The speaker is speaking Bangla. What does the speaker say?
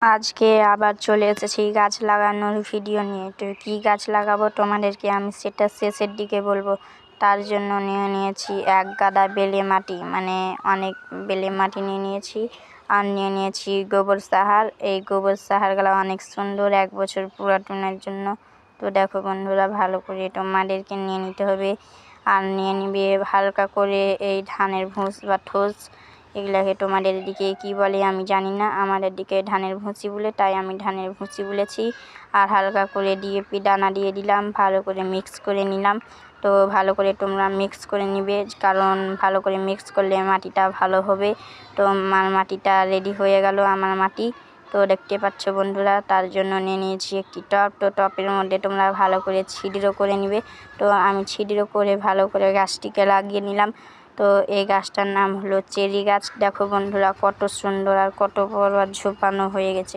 আজকে আবার চলে এসেছি গাছ লাগানোর ভিডিও নিয়ে। তো কী গাছ লাগাবো তোমাদেরকে আমি সেটা শেষের দিকে বলবো। তার জন্য নিয়েছি এক গাদা বেলে মাটি, মানে অনেক বেলে মাটি নিয়েছি। আর নিয়েছি গোবর সার। এই গোবর সারগুলো অনেক সুন্দর, 1 বছর পুরাতনের জন্য। তো দেখো বন্ধুরা, ভালো করে তোমাদেরকে নিয়ে নিতে হবে। আর নিয়ে নিবে হালকা করে এই ধানের ভুষ বা ঠোস, এগুলাকে তোমাদের দিকে কি বলে আমি জানি না, আমাদের দিকে ধানের ভুসি বলে, তাই আমি ধানের ভুসি বলেছি। আর হালকা করে ডিএপি দানা দিয়ে দিলাম, ভালো করে মিক্স করে নিলাম। তো ভালো করে তোমরা মিক্স করে নিবে, কারণ ভালো করে মিক্স করলে মাটিটা ভালো হবে। তো আমার মাটিটা রেডি হয়ে গেল, আমার মাটি। তো দেখতে পাচ্ছ বন্ধুরা, তার জন্য নিয়ে নিয়েছি একটি টব। তো টবের মধ্যে তোমরা ভালো করে ছিদ্র করে নিবে। তো আমি ছিদ্র করে ভালো করে গাছটিকে লাগিয়ে নিলাম। তো এই গাছটার নাম হলো চেরি গাছ। দেখো বন্ধুরা, কত সুন্দর আর কত বড় আর ঝোপানো হয়ে গেছে।